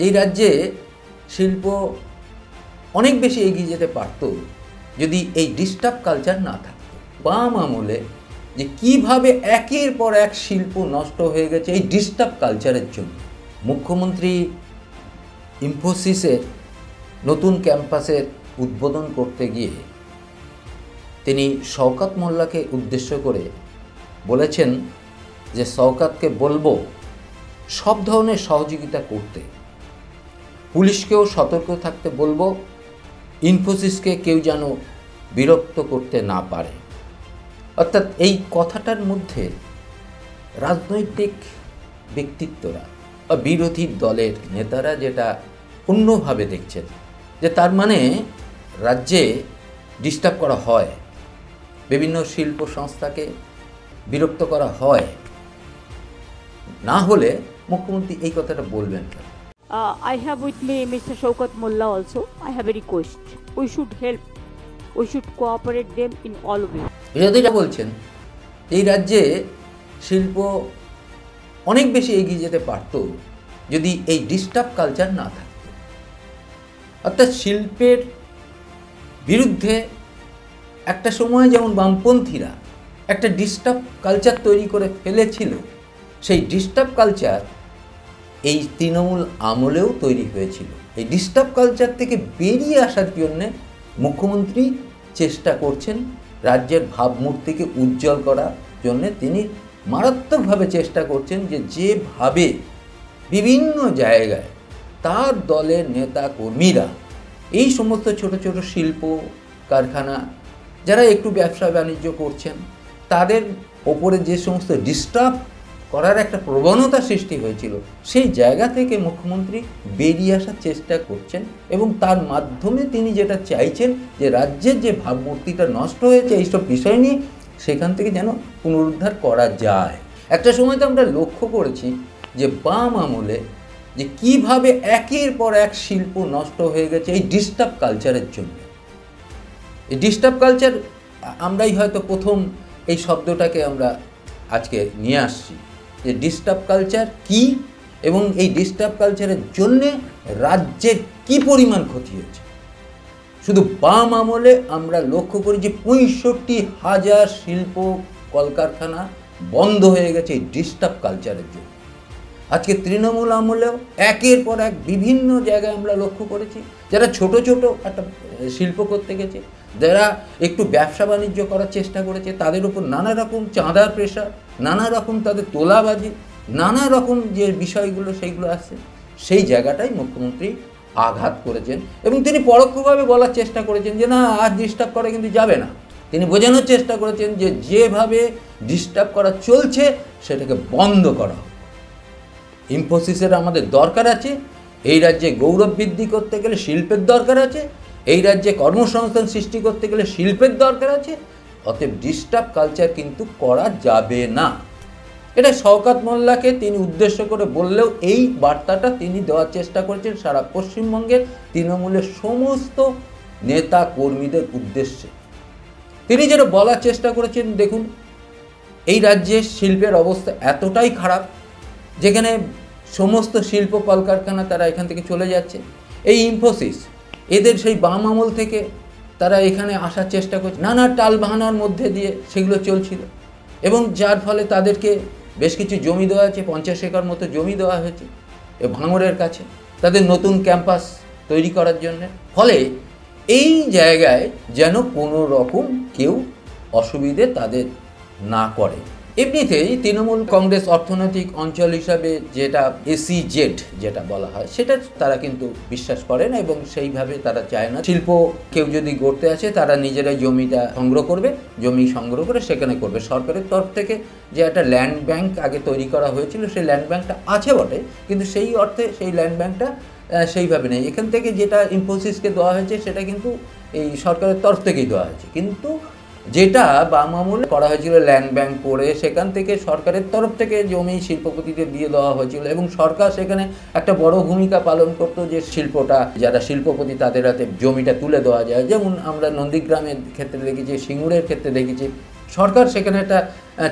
এই রাজ্যে শিল্প অনেক বেশি এগিয়ে যেতে পারত যদি এই ডিস্টার্ব কালচার না থাকতো। বাম আমলে যে কীভাবে একের পর এক শিল্প নষ্ট হয়ে গেছে এই ডিস্টার্ব কালচারের জন্য। মুখ্যমন্ত্রী ইনফোসিসের নতুন ক্যাম্পাসের উদ্বোধন করতে গিয়ে তিনি শওকত মোল্লাকে উদ্দেশ্য করে বলেছেন যে শওকতকে বলবো সব ধরনের সহযোগিতা করতে, পুলিশকেও সতর্ক থাকতে বলবো, ইনফোসিসকে কেউ যেন বিরক্ত করতে না পারে। অর্থাৎ এই কথাটার মধ্যে রাজনৈতিক ব্যক্তিত্বরা বা বিরোধী দলের নেতারা যেটা অন্যভাবে দেখছেন যে তার মানে রাজ্যে ডিস্টার্ব করা হয়, বিভিন্ন শিল্প সংস্থাকে বিরক্ত করা হয়, না হলে মুখ্যমন্ত্রী এই কথাটা বলবেন কেন? I have with me Mr. Shaukat Mullah also. I have a request. We should help. We should cooperate them in all ways. বিরোধীরা বলছেন এই রাজ্যে শিল্প অনেক বেশি এগিয়ে যেতে পারত যদি এই ডিস্টার্ব কালচার না থাকত। অর্থাৎ শিল্পের বিরুদ্ধে একটা সময় যেমন বামপন্থীরা একটা ডিস্টার্ব কালচার তৈরি করে ফেলেছিল, সেই ডিস্টার্ব কালচার এই তৃণমূল আমলেও তৈরি হয়েছিল। এই ডিস্টার্ব কালচার থেকে বেরিয়ে আসার জন্যে মুখ্যমন্ত্রী চেষ্টা করছেন রাজ্যের ভাবমূর্তিকে উজ্জ্বল করার জন্যে। তিনি মারাত্মকভাবে চেষ্টা করছেন যে যেভাবে বিভিন্ন জায়গায় তার দলের নেতা কর্মীরা এই সমস্ত ছোট ছোট শিল্প কারখানা যারা একটু ব্যবসা বাণিজ্য করছেন তাদের ওপরে যে সমস্ত ডিস্টার্ব করার একটা প্রবণতা সৃষ্টি হয়েছিল, সেই জায়গা থেকে মুখ্যমন্ত্রী বেরিয়ে আসার চেষ্টা করছেন এবং তার মাধ্যমে তিনি যেটা চাইছেন যে রাজ্যের যে ভাবমূর্তিটা নষ্ট হয়েছে এইসব বিষয় নিয়ে সেখান থেকে যেন পুনরুদ্ধার করা যায়। একটা সময় তো আমরা লক্ষ্য করেছি যে বাম আমলে যে কীভাবে একের পর এক শিল্প নষ্ট হয়ে গেছে এই ডিস্টার্ব কালচারের জন্য। এই ডিস্টার্ব কালচার আমরাই হয়তো প্রথম এই শব্দটাকে আমরা আজকে নিয়ে আসছি যে ডিস্টার্ব কালচার কি এবং এই ডিস্টার্ব কালচারের জন্যে রাজ্যের কি পরিমাণ ক্ষতি হয়েছে। শুধু বাম আমলে আমরা লক্ষ্য করি যে ৬৫,০০০ শিল্প কলকারখানা বন্ধ হয়ে গেছে এই ডিস্টার্ব কালচারের জন্য। আজকে তৃণমূল আমলেও একের পর এক বিভিন্ন জায়গায় আমরা লক্ষ্য করেছি যারা ছোট ছোট একটা শিল্প করতে গেছে, যারা একটু ব্যবসা বাণিজ্য করার চেষ্টা করেছে তাদের উপর নানা রকম চাঁদার প্রেশার, নানা রকম তাদের তোলাবাজি, নানা রকম যে বিষয়গুলো সেইগুলো আসছে, সেই জায়গাটাই মুখ্যমন্ত্রী আঘাত করেছেন এবং তিনি পরোক্ষভাবে বলার চেষ্টা করেছেন যে না আর ডিস্টার্ব করা কিন্তু যাবে না। তিনি বোঝানোর চেষ্টা করেছেন যে যেভাবে ডিস্টার্ব করা চলছে সেটাকে বন্ধ করা। ইনফোসিসের আমাদের দরকার আছে, এই রাজ্যে গৌরব বৃদ্ধি করতে গেলে শিল্পের দরকার আছে, এই রাজ্যে কর্মসংস্থান সৃষ্টি করতে গেলে শিল্পের দরকার আছে, অতএব ডিস্টার্ব কালচার কিন্তু করা যাবে না। এটা শওকত মোল্লাকে তিনি উদ্দেশ্য করে বললেও এই বার্তাটা তিনি দেওয়ার চেষ্টা করেছেন সারা পশ্চিমবঙ্গের তৃণমূলের সমস্ত নেতা কর্মীদের উদ্দেশ্যে। তিনি যেটা বলার চেষ্টা করেছেন, দেখুন এই রাজ্যের শিল্পের অবস্থা এতটাই খারাপ যেখানে সমস্ত শিল্প কলকারখানা তারা এখান থেকে চলে যাচ্ছে। এই ইনফোসিস এদের সেই বাম আমল থেকে তারা এখানে আসার চেষ্টা করছে, নানা টালবাহানার মধ্যে দিয়ে সেগুলো চলছিল এবং যার ফলে তাদেরকে বেশ কিছু জমি দেওয়া হয়েছে, ৫০ একর মতো জমি দেওয়া হয়েছে ভাঙড়ের কাছে তাদের নতুন ক্যাম্পাস তৈরি করার জন্য। ফলে এই জায়গায় যেন কোনো রকম কেউ অসুবিধে তাদের না করে। এমনিতেই তৃণমূল কংগ্রেস অর্থনৈতিক অঞ্চল হিসাবে যেটা SEZ যেটা বলা হয় সেটা তারা কিন্তু বিশ্বাস করে না এবং সেইভাবে তারা চায় না শিল্প কেউ যদি গড়তে আসে তারা নিজেরাই জমিটা সংগ্রহ করবে, জমি সংগ্রহ করে সেখানে করবে। সরকারের তরফ থেকে যে একটা ল্যান্ড ব্যাংক আগে তৈরি করা হয়েছিল সেই ল্যান্ড ব্যাংকটা আছে বটে, কিন্তু সেই অর্থে সেই ল্যান্ড ব্যাংকটা সেইভাবে নেই। এখান থেকে যেটা ইনফোসিসকে দেওয়া হয়েছে সেটা কিন্তু এই সরকারের তরফ থেকেই দেওয়া হয়েছে, কিন্তু যেটা বাম আমলে করা হয়েছিল ল্যান্ড ব্যাংক করে সেখান থেকে সরকারের তরফ থেকে জমি শিল্পপতিদের দিয়ে দেওয়া হয়েছিল এবং সরকার সেখানে একটা বড় ভূমিকা পালন করতো যে শিল্পটা যারা শিল্পপতি তাদের হাতে জমিটা তুলে দেওয়া যায়। যেমন আমরা নন্দীগ্রামের ক্ষেত্রে দেখেছি, সিঙ্গুরের ক্ষেত্রে দেখেছি, সরকার সেখানে একটা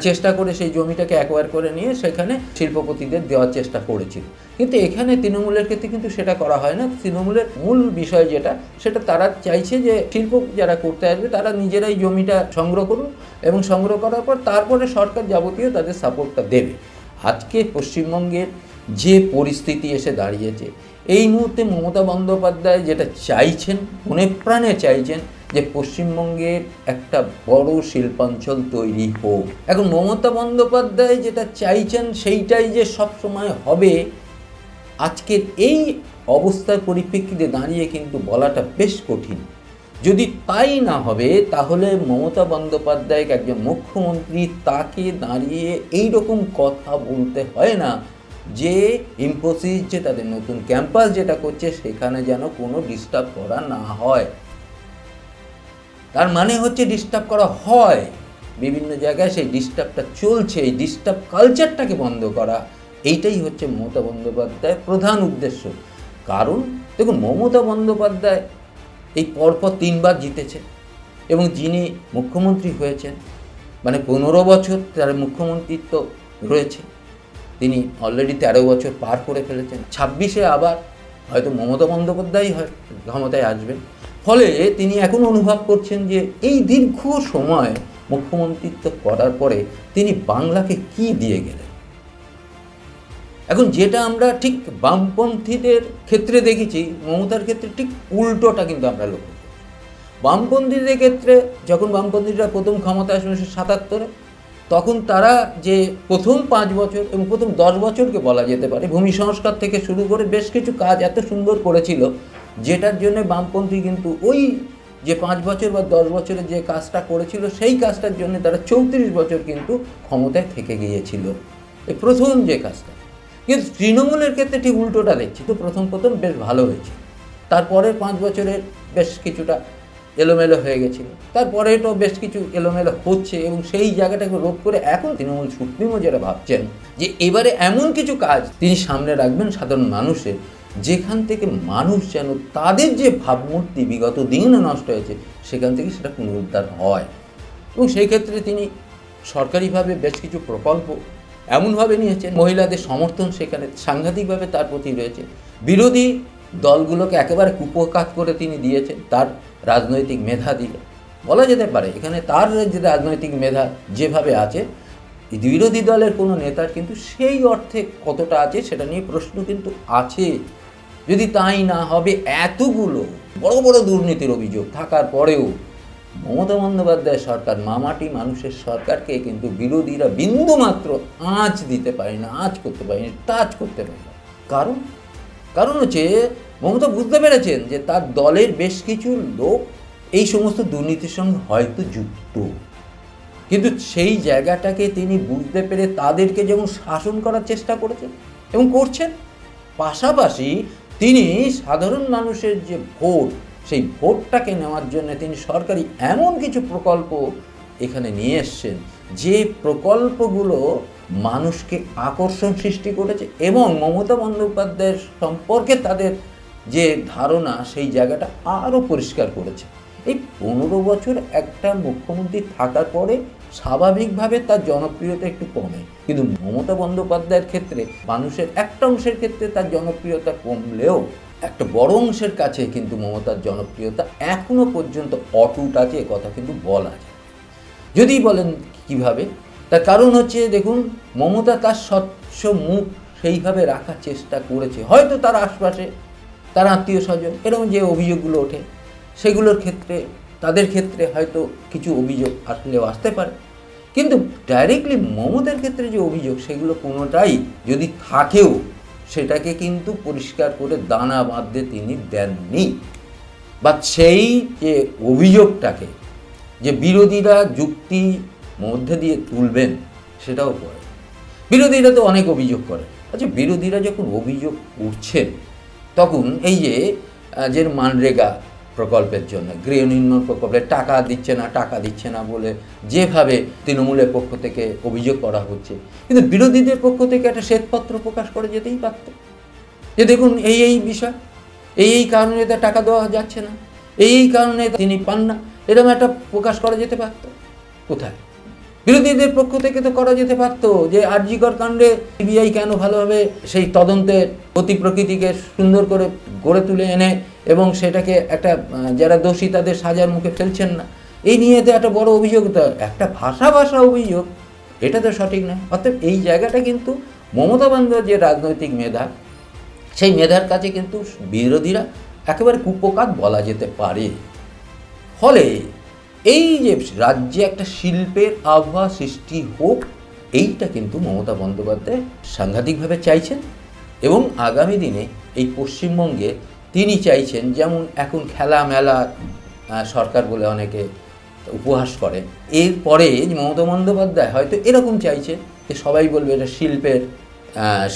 চেষ্টা করে সেই জমিটাকে অ্যাকোয়ার করে নিয়ে সেখানে শিল্পপতিদের দেওয়ার চেষ্টা করেছিল। কিন্তু এখানে তৃণমূলের ক্ষেত্রে কিন্তু সেটা করা হয় না। তৃণমূলের মূল বিষয় যেটা, সেটা তারা চাইছে যে শিল্প যারা করতে আসবে তারা নিজেরাই জমিটা সংগ্রহ করুন এবং সংগ্রহ করার পর তারপরে সরকার যাবতীয় তাদের সাপোর্টটা দেবে। আজকে পশ্চিমবঙ্গের যে পরিস্থিতি এসে দাঁড়িয়েছে, এই মুহূর্তে মমতা বন্দ্যোপাধ্যায় যেটা চাইছেন, মনে প্রাণে চাইছেন যে পশ্চিমবঙ্গের একটা বড় শিল্পাঞ্চল তৈরি হোক। এখন মমতা বন্দ্যোপাধ্যায় যেটা চাইছেন সেইটাই যে সব সময় হবে, আজকের এই অবস্থার পরিপ্রেক্ষিতে দাঁড়িয়ে কিন্তু বলাটা বেশ কঠিন। যদি তাই না হবে তাহলে মমতা বন্দ্যোপাধ্যায়কে একজন মুখ্যমন্ত্রী, তাকে দাঁড়িয়ে এই রকম কথা বলতে হয় না যে ইনফোসিস যে তাদের নতুন ক্যাম্পাস যেটা করছে সেখানে যেন কোনো ডিস্টার্ব করা না হয়। তার মানে হচ্ছে ডিস্টার্ব করা হয়, বিভিন্ন জায়গায় সেই ডিস্টার্বটা চলছে, এই ডিস্টার্ব কালচারটাকে বন্ধ করা, এইটাই হচ্ছে মমতা বন্দ্যোপাধ্যায়ের প্রধান উদ্দেশ্য। কারণ দেখুন, মমতা বন্দ্যোপাধ্যায় এই পরপর 3 বার জিতেছে এবং যিনি মুখ্যমন্ত্রী হয়েছেন, মানে 15 বছর তার মুখ্যমন্ত্রিত্ব রয়েছে, তিনি অলরেডি 13 বছর পার করে ফেলেছেন। 26-এ আবার হয়তো মমতা বন্দ্যোপাধ্যায় হয় ক্ষমতায় আসবেন। ফলে তিনি এখন অনুভব করছেন যে এই দীর্ঘ সময় মুখ্যমন্ত্রিত্ব করার পরে তিনি বাংলাকে কি দিয়ে গেলেন। এখন যেটা আমরা ঠিক বামপন্থীদের ক্ষেত্রে দেখেছি, মমতার ক্ষেত্রে ঠিক উল্টোটা কিন্তু আমরা লক্ষ্য করি। বামপন্থীদের ক্ষেত্রে যখন বামপন্থীরা প্রথম ক্ষমতা আসে 1977-এ, তখন তারা যে প্রথম 5 বছর এবং প্রথম 10 বছরকে বলা যেতে পারে, ভূমি সংস্কার থেকে শুরু করে বেশ কিছু কাজ এত সুন্দর করেছিল, যেটার জন্য বামপন্থী কিন্তু ওই যে 5 বছর বা 10 বছরের যে কাজটা করেছিল সেই কাজটার জন্য তারা 34 বছর কিন্তু ক্ষমতায় থেকে গিয়েছিল, এই প্রথম যে কাজটা। কিন্তু তৃণমূলের ক্ষেত্রে ঠিক উল্টোটা দেখছি, তো প্রথম বেশ ভালো হয়েছে, তারপরে 5 বছরের বেশ কিছুটা এলোমেলো হয়ে গেছিল, তারপরে তো বেশ কিছু এলোমেলো হচ্ছে এবং সেই জায়গাটাকে রোধ করে এখন তৃণমূল সুপ্রিমো যারা ভাবছেন যে এবারে এমন কিছু কাজ তিনি সামনে রাখবেন সাধারণ মানুষের, যেখান থেকে মানুষ যেন তাদের যে ভাবমূর্তি বিগত দিনে নষ্ট হয়েছে সেখান থেকে সেটা পুনরুদ্ধার হয়। এবং সেই ক্ষেত্রে তিনি সরকারিভাবে বেশ কিছু প্রকল্প এমনভাবে নিয়েছেন, মহিলাদের সমর্থন সেখানে সাংঘাতিকভাবে তার প্রতি রয়েছে, বিরোধী দলগুলোকে একেবারে কুপকাত করে তিনি দিয়েছেন তার রাজনৈতিক মেধা দিয়ে। বলা যেতে পারে এখানে তার যে রাজনৈতিক মেধা যেভাবে আছে, বিরোধী দলের কোনো নেতার কিন্তু সেই অর্থে কতটা আছে সেটা নিয়ে প্রশ্ন কিন্তু আছে। যদি তাই না হবে, এতগুলো বড় বড় দুর্নীতির অভিযোগ থাকার পরেও মমতা বন্দ্যোপাধ্যায় সরকার, মামাটি মানুষের সরকারকে কিন্তু বিরোধীরা বিন্দুমাত্র আঁচ দিতে পারে না, আঁচ করতে পারেনি, টাচ করতে পারে না। কারণ হচ্ছে মমতা বুঝতে পেরেছেন যে তার দলের বেশ কিছু লোক এই সমস্ত দুর্নীতির সঙ্গে হয়তো যুক্ত, কিন্তু সেই জায়গাটাকে তিনি বুঝতে পেরে তাদেরকে যেমন শাসন করার চেষ্টা করেছেন এবং করছেন, পাশাপাশি তিনি সাধারণ মানুষের যে ভোট, সেই ভোটটাকে নেওয়ার জন্য তিনি সরকারি এমন কিছু প্রকল্প এখানে নিয়ে এসছেন যে প্রকল্পগুলো মানুষকে আকর্ষণ সৃষ্টি করেছে এবং মমতা বন্দ্যোপাধ্যায়ের সম্পর্কে তাদের যে ধারণা সেই জায়গাটা আরও পরিষ্কার করেছে। এই 15 বছর একটা মুখ্যমন্ত্রী থাকার পরে স্বাভাবিকভাবে তার জনপ্রিয়তা একটু কমে, কিন্তু মমতা বন্দ্যোপাধ্যায়ের ক্ষেত্রে মানুষের একটা অংশের ক্ষেত্রে তার জনপ্রিয়তা কমলেও একটা বড় অংশের কাছে কিন্তু মমতার জনপ্রিয়তা এখনো পর্যন্ত অটুট আছে, কথা কিন্তু বলা যায়। যদি বলেন কিভাবে, তার কারণ হচ্ছে দেখুন, মমতা তার স্বচ্ছ মুখ সেইভাবে রাখার চেষ্টা করেছে। হয়তো তার আশপাশে তার আত্মীয় স্বজন এরকম যে অভিযোগগুলো ওঠে সেগুলোর ক্ষেত্রে, তাদের ক্ষেত্রে হয়তো কিছু অভিযোগ আসলেও আসতে পারে, কিন্তু ডাইরেক্টলি মমতার ক্ষেত্রে যে অভিযোগ সেগুলো কোনোটাই যদি থাকেও সেটাকে কিন্তু পরিষ্কার করে দানা বাঁধতে তিনি দেননি। বা সেই যে অভিযোগটাকে যে বিরোধীরা যুক্তি মধ্যে দিয়ে তুলবেন সেটাও করে। বিরোধীরা তো অনেক অভিযোগ করে। আচ্ছা, বিরোধীরা যখন অভিযোগ উঠছেন তখন এই যে মানরেগা প্রকল্পের জন্য, গৃহ নির্মাণ প্রকল্পে টাকা দিচ্ছে না বলে যেভাবে তৃণমূলের পক্ষ থেকে অভিযোগ করা হচ্ছে, কিন্তু বিরোধীদের পক্ষ থেকে একটা শ্বেতপত্র প্রকাশ করে যেতেই পারত যে দেখুন এই বিষয়, এই কারণে তার টাকা দেওয়া যাচ্ছে না, এই কারণে তিনি পান না, এরকম একটা প্রকাশ করা যেতে পারত। কোথায়? বিরোধীদের পক্ষ থেকে তো করা যেতে পারতো যে আরজিকর কাণ্ডে সিবিআই কেন ভালোভাবে সেই তদন্তের গতি প্রকৃতিকে সুন্দর করে গড়ে তুলে এনে এবং সেটাকে একটা যারা দোষী তাদের সাজার মুখে ফেলছেন না, এই নিয়ে তো একটা বড় অভিযোগ, তো একটা ভাষা অভিযোগ, এটা তো সঠিক নয়। অর্থাৎ এই জায়গাটা কিন্তু মমতা বন্দ্যোপাধ্যায়ের যে রাজনৈতিক মেধা, সেই মেধার কাছে কিন্তু বিরোধীরা একেবারে কুপোকাত বলা যেতে পারে। ফলে এই যে রাজ্যে একটা শিল্পের আবহাওয়া সৃষ্টি হোক, এইটা কিন্তু মমতা বন্দ্যোপাধ্যায় সাংঘাতিকভাবে চাইছেন। এবং আগামী দিনে এই পশ্চিমবঙ্গে তিনি চাইছেন, যেমন এখন খেলা মেলা সরকার বলে অনেকে উপহাস করে, এরপরে মমতা বন্দ্যোপাধ্যায় হয়তো এরকম চাইছে যে সবাই বলবে এটা শিল্পের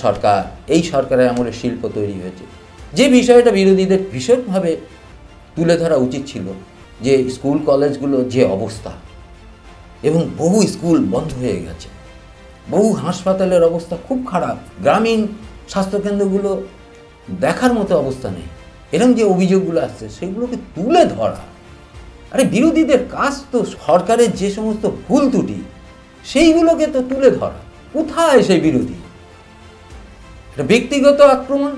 সরকার, এই সরকারের আমলে শিল্প তৈরি হয়েছে। যে বিষয়টা বিরোধীদের ভীষণভাবে তুলে ধরা উচিত ছিল, যে স্কুল কলেজগুলো যে অবস্থা, এবং বহু স্কুল বন্ধ হয়ে গেছে, বহু হাসপাতালের অবস্থা খুব খারাপ, গ্রামীণ স্বাস্থ্যকেন্দ্রগুলো দেখার মতো অবস্থা নেই, এরকম যে অভিযোগগুলো আসছে সেগুলোকে তুলে ধরা। আরে বিরোধীদের কাজ তো সরকারের যে সমস্ত ভুল ত্রুটি সেইগুলোকে তো তুলে ধরা। কোথায় সেই বিরোধী? একটা ব্যক্তিগত আক্রমণ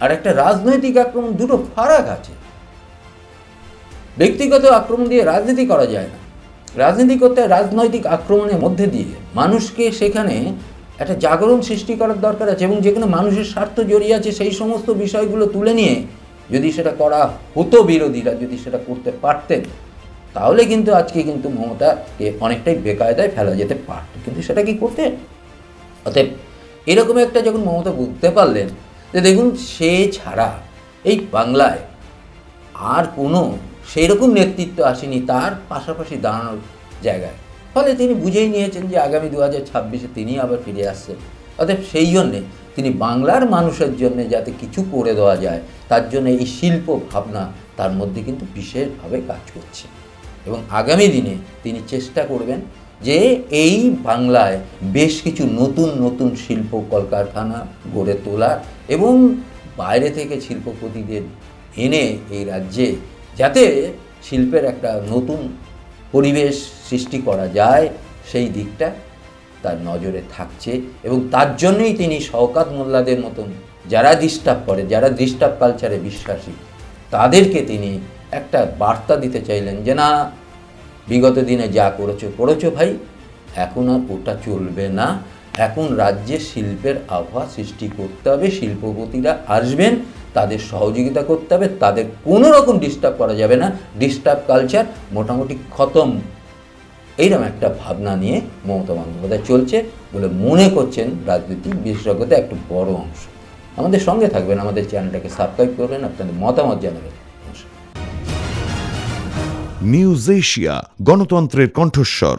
আর একটা রাজনৈতিক আক্রমণ, দুটো ফারাক আছে। ব্যক্তিগত আক্রমণ দিয়ে রাজনীতি করা যায় না, রাজনীতি করতে রাজনৈতিক আক্রমণের মধ্যে দিয়ে মানুষকে সেখানে একটা জাগরণ সৃষ্টি করার দরকার আছে, এবং যেখানে মানুষের স্বার্থ জড়িয়ে আছে সেই সমস্ত বিষয়গুলো তুলে নিয়ে যদি সেটা করা হতো, বিরোধীরা যদি সেটা করতে পারতেন, তাহলে কিন্তু আজকে কিন্তু মমতাকে অনেকটাই বেকায়দায় ফেলা যেতে পারত, কিন্তু সেটা কি করতেন? অতএব এরকম একটা যখন মমতা বুঝতে পারলেন যে দেখুন সে ছাড়া এই বাংলায় আর কোনো সেই রকম নেতৃত্ব আসেনি তার পাশাপাশি দাঁড়ানোর জায়গায়, ফলে তিনি বুঝেই নিয়েছেন যে আগামী 2026-এ তিনি আবার ফিরে আসছেন। অতএব সেই জন্যে তিনি বাংলার মানুষের জন্য যাতে কিছু করে দেওয়া যায়, তার জন্য এই শিল্প ভাবনা তার মধ্যে কিন্তু বিশেষভাবে কাজ করছে। এবং আগামী দিনে তিনি চেষ্টা করবেন যে এই বাংলায় বেশ কিছু নতুন নতুন শিল্প কলকারখানা গড়ে তোলার, এবং বাইরে থেকে শিল্পপতিদের এনে এই রাজ্যে যাতে শিল্পের একটা নতুন পরিবেশ সৃষ্টি করা যায়, সেই দিকটা তার নজরে থাকছে। এবং তার জন্যই তিনি শওকত মোল্লাদের মতন যারা ডিস্টার্ব করে, যারা ডিস্টার্ব কালচারে বিশ্বাসী, তাদেরকে তিনি একটা বার্তা দিতে চাইলেন যে না, বিগত দিনে যা করেছো ভাই, এখন আর ওটা চলবে না, এখন রাজ্যে শিল্পের আবহাওয়া সৃষ্টি করতে হবে, শিল্পপতিরা আসবেন, তাদের সহযোগিতা করতে হবে, তাদের কোনো রকম ডিস্টার্ব করা যাবে না, ডিস্টার্ব কালচার মোটামুটি খতম, এইরকম একটা ভাবনা নিয়ে মমতা বন্দ্যোপাধ্যায় চলছে বলে মনে করছেন রাজনীতি বিশেষজ্ঞদের একটা বড় অংশ। আমাদের সঙ্গে থাকবেন, আমাদের চ্যানেলটাকে সাবস্ক্রাইব করবেন, আপনাদের মতামত জানাবেন। নিউজ এশিয়া, গণতন্ত্রের কণ্ঠস্বর।